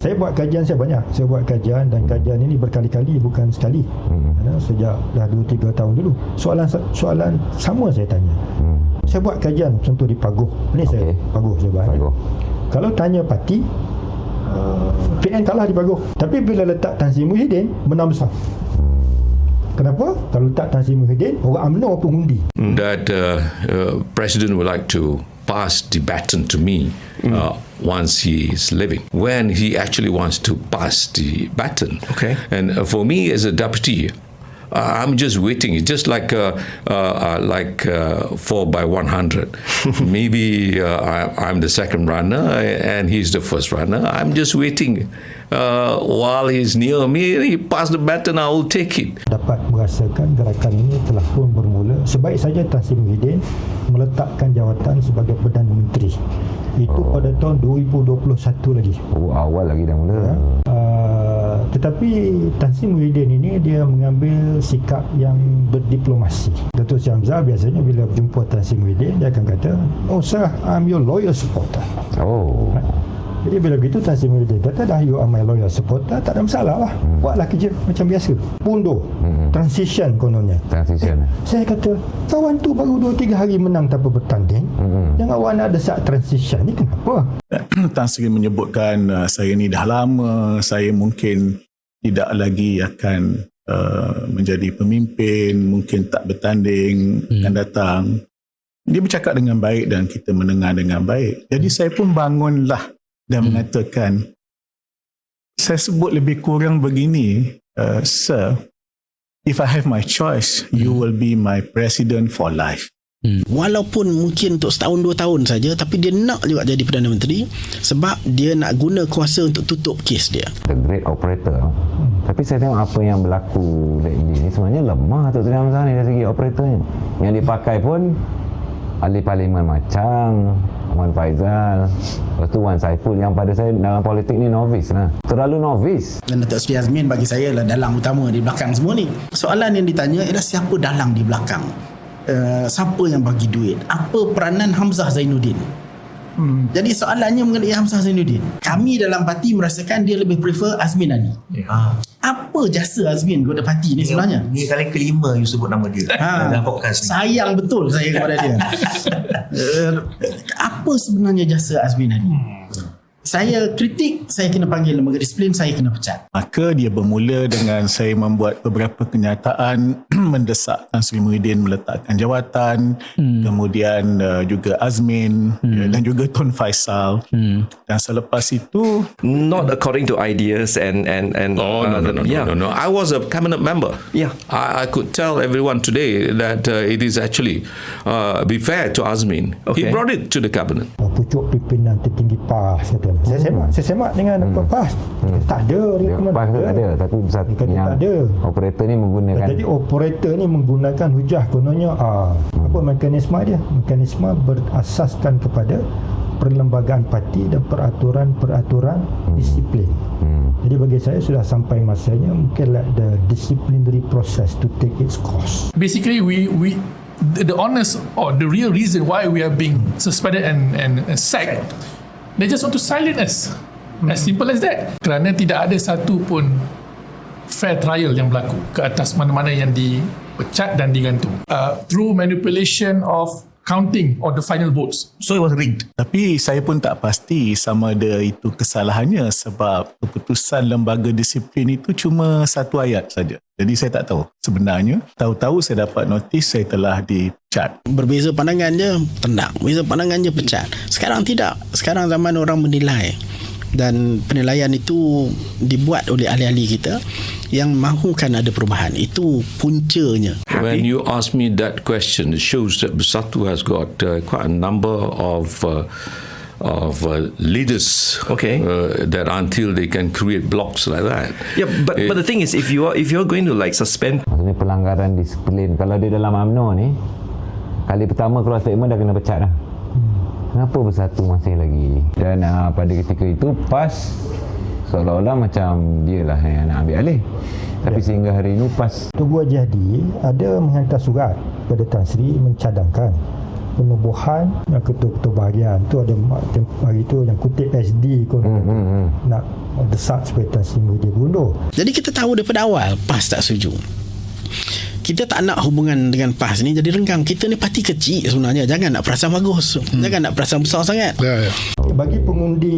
Saya buat kajian saya banyak. Saya buat kajian dan kajian ini berkali-kali, bukan sekali. Sejak dah 2-3 tahun dulu. Soalan sama saya tanya. Saya buat kajian contoh di Paguh. Ini saya Paguh saya buat. Kalau tanya parti, PN kalah di Paguh. Tapi bila letak Tan Sri Muhyiddin, menang besar. Kenapa? Kalau letak Tan Sri Muhyiddin, orang UMNO pun undi. That President would like to pass the baton to me once he is living, when he actually wants to pass the baton. Okay. And for me as a deputy, I'm just waiting. It's just like 4x100. Maybe I'm the second runner and he's the first runner. I'm just waiting. While he's near me, he pass the baton, I will take it. Dapat merasakan gerakan ini telah pun bermula. Sebaik saja Tan Sri Muhyiddin meletakkan jawatan sebagai Perdana Menteri. Itu pada tahun 2021 lagi. Awal lagi dah mula. Tetapi Tan Sri Muhyiddin ini dia mengambil sikap yang berdiplomasi. Datuk Seri Hamzah biasanya bila berjumpa Tan Sri Muhyiddin, dia akan kata, "Oh sir, I'm your loyal supporter." Jadi bila begitu Tan Sri Muhyiddin kata, "Dah, you are my loyal supporter, tak ada masalah lah. Buatlah kerja macam biasa." Punduh. Transition kononnya. Saya kata, kawan tu baru 2-3 hari menang tanpa bertanding. Jangan awak nak desak transition ni, kenapa? Tan Sri menyebutkan saya ni dah lama, saya mungkin tidak lagi akan menjadi pemimpin, mungkin tak bertanding akan datang. Dia bercakap dengan baik dan kita mendengar dengan baik. Jadi saya pun bangunlah dan mengatakan, saya sebut lebih kurang begini, sir, if I have my choice, you will be my president for life. Walaupun mungkin untuk setahun 2 tahun saja, tapi dia nak juga jadi Perdana Menteri sebab dia nak guna kuasa untuk tutup kes dia. The great operator. Tapi saya tengok apa yang berlaku lately ni sebenarnya lemah Datuk Seri Hamzah ni dari segi operatornya. Yang dipakai pun ahli parlimen macam Wan Faizal, lepas tu Wan Saiful yang pada saya dalam politik ni novice lah. Terlalu novice. Dan Datuk Seri Azmin bagi saya lah dalang utama di belakang semua ni. Soalan yang ditanya ialah siapa dalang di belakang? Siapa yang bagi duit? Apa peranan Hamzah Zainuddin? Jadi soalannya mengenai Hamzah Zainuddin. Kami dalam parti merasakan dia lebih prefer Azmin Ali. Apa jasa Azmin kepada parti ni sebenarnya? Ini kali kelima you sebut nama dia dalam podcast ni. Sayang betul saya kepada dia. Apa sebenarnya jasa Azmin Ali? Saya kritik, saya kena panggil lembaga disiplin, saya kena pecat. Maka dia bermula dengan saya membuat beberapa kenyataan mendesak Tan Sri Muhyiddin meletakkan jawatan, kemudian juga Azmin dan juga Tun Faisal. Dan selepas itu, not according to ideas and No. I was a cabinet member. Yeah. I could tell everyone today that it is actually be fair to Azmin. Okay. He brought it to the cabinet. Pucuk pimpinan tertinggi PAS kata. Saya semak dengan PAS. Tak ada rekomen. PAS tak ada, tapi satu yang tak ada. operator ni menggunakan. Jadi operator ni menggunakan hujah kononnya apa mekanisme dia? Mekanisme berasaskan kepada perlembagaan parti dan peraturan disiplin. Jadi bagi saya sudah sampai masanya mungkin let the disciplinary process to take its course. Basically we the honest or the real reason why we are being suspended and sacked, they just want to silence us. As simple as that. Kerana tidak ada satu pun fair trial yang berlaku ke atas mana-mana yang dipecat dan digantung. Through manipulation of counting of the final votes. So it was rigged. tapi saya pun tak pasti sama ada itu kesalahannya sebab keputusan lembaga disiplin itu cuma satu ayat saja. Jadi saya tak tahu. Sebenarnya, tahu-tahu saya dapat notis saya telah dipecat. Berbeza pandangan je, tendang. Berbeza pandangan je, pecat. Sekarang tidak. Sekarang zaman orang menilai. Dan penilaian itu dibuat oleh ahli-ahli kita yang mahukan ada perubahan. Itu puncanya. When you ask me that question, it shows that Bersatu has got quite a number of leaders, that until they can create blocks like that. Yeah, but the thing is, if you're going to like suspend, maksudnya pelanggaran disiplin. Kalau dia dalam UMNO ni, kali pertama keluar statement dah kena pecat dah. Kenapa Bersatu masih lagi? Dan pada ketika itu PAS seolah-olah macam dia lah yang nak ambil alih. Tapi sehingga hari ini PAS Tugu Jadi ada menghantar surat kepada Tan Sri mencadangkan penubuhan yang ketua-ketua bahagian tu ada hari tu yang kutip SD nak desak supaya Tan Sri Muhyiddin berundur. Jadi kita tahu daripada awal PAS tak setuju. Kita tak nak hubungan dengan PAS ni jadi renggang. Kita ni parti kecil sebenarnya. Jangan nak perasan bagus. Jangan nak perasan besar sangat. Bagi pengundi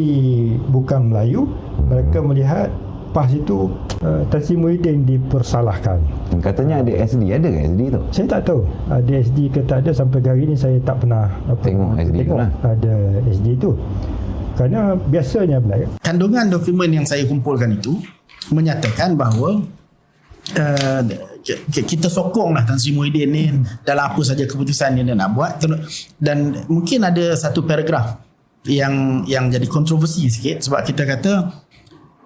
bukan Melayu, mereka melihat PAS itu Tan Sri Muhyiddin dipersalahkan. Katanya ada SD. Ada ke SD tu? Saya tak tahu ada SD ke tak ada. Sampai hari ini saya tak pernah Tengok SD tu lah. ada SD itu. Kerana biasanya Kandungan dokumen yang saya kumpulkan itu menyatakan bahawa kita sokonglah Tan Sri Muhyiddin ni dalam apa saja keputusan yang dia nak buat. Dan mungkin ada satu paragraf yang jadi kontroversi sikit, sebab kita kata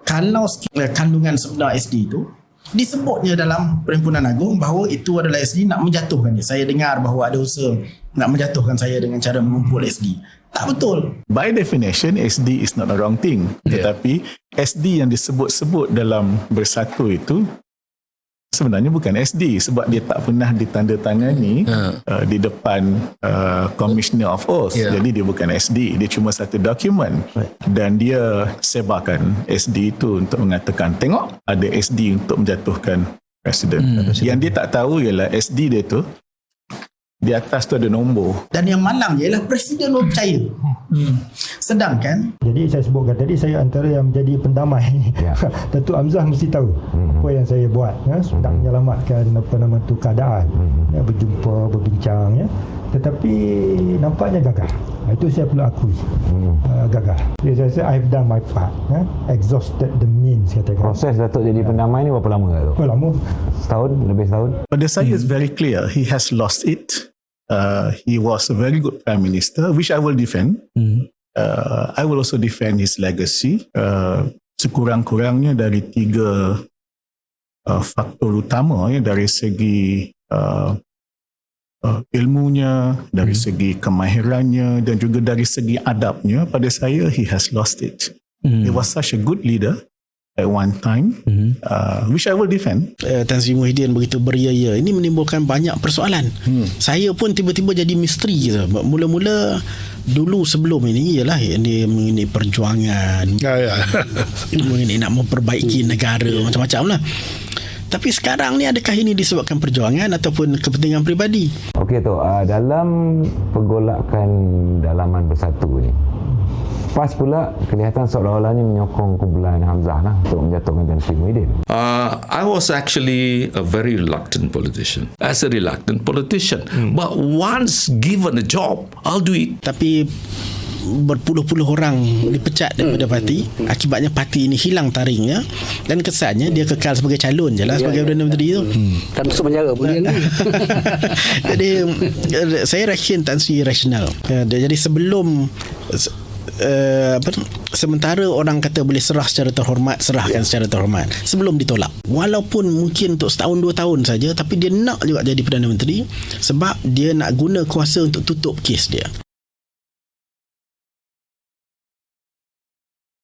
kalau kandungan sebenar SD itu disebutnya dalam Perhimpunan Agung bahawa itu adalah SD nak menjatuhkan dia. Saya dengar bahawa ada usaha nak menjatuhkan saya dengan cara mengumpul SD. Tak betul. By definition, SD is not a wrong thing. Tetapi SD yang disebut-sebut dalam Bersatu itu sebenarnya bukan SD, sebab dia tak pernah ditandatangani di depan Commissioner of Oath. Jadi dia bukan SD, dia cuma satu dokumen. Dan dia sebarkan SD itu untuk mengatakan, tengok ada SD untuk menjatuhkan Presiden. Yang dia tak tahu ialah SD dia tu di atas tu ada nombor. Dan yang malang ialah Presiden percaya. Sedangkan jadi saya sebutkan tadi, saya antara yang menjadi pendamai. Datuk Hamzah mesti tahu apa yang saya buat, nak menyelamatkan keadaan, berjumpa, berbincang, tetapi nampaknya gagal. Itu saya perlu akui, gagal. Jadi saya rasa I've done my part, exhausted the means, katakan. Proses Datuk jadi pendamai ni berapa lama Datuk? Berapa lama? Setahun? Lebih setahun? Pada saya is very clear, he has lost it. He was a very good Prime Minister, which I will defend. I will also defend his legacy. Sekurang-kurangnya dari 3 faktor utama, dari segi ilmunya, dari segi kemahirannya, dan juga dari segi adabnya. Pada saya, he has lost it. He was such a good leader at one time, which I will defend. Tan Sri Muhyiddin begitu beria-ia, ini menimbulkan banyak persoalan. Saya pun tiba-tiba jadi misteri. Mula-mula dulu sebelum ini ialah ini mengenai perjuangan, mengenai nak memperbaiki negara, macam-macam lah. Tapi sekarang ni adakah ini disebabkan perjuangan ataupun kepentingan peribadi? Okey tu, dalam pergolakan dalaman Bersatu ni, PAS pula kelihatan seolah-olahnya menyokong kumpulan Hamzah lah untuk menjatuhkan Tan Sri Muhyiddin. I was actually a very reluctant politician. As a reluctant politician. But once given a job, I'll do it. Tapi berpuluh-puluh orang dipecat daripada parti. Akibatnya parti ini hilang taringnya dan kesannya dia kekal sebagai calon je lah sebagai Perdana Menteri tu. Dan masuk penjara pun dia ni. Jadi saya reckon Tan Sri rasional. Jadi sebelum sementara orang kata boleh serah secara terhormat, serahkan secara terhormat sebelum ditolak, walaupun mungkin untuk setahun 2 tahun saja, tapi dia nak juga jadi Perdana Menteri sebab dia nak guna kuasa untuk tutup kes dia.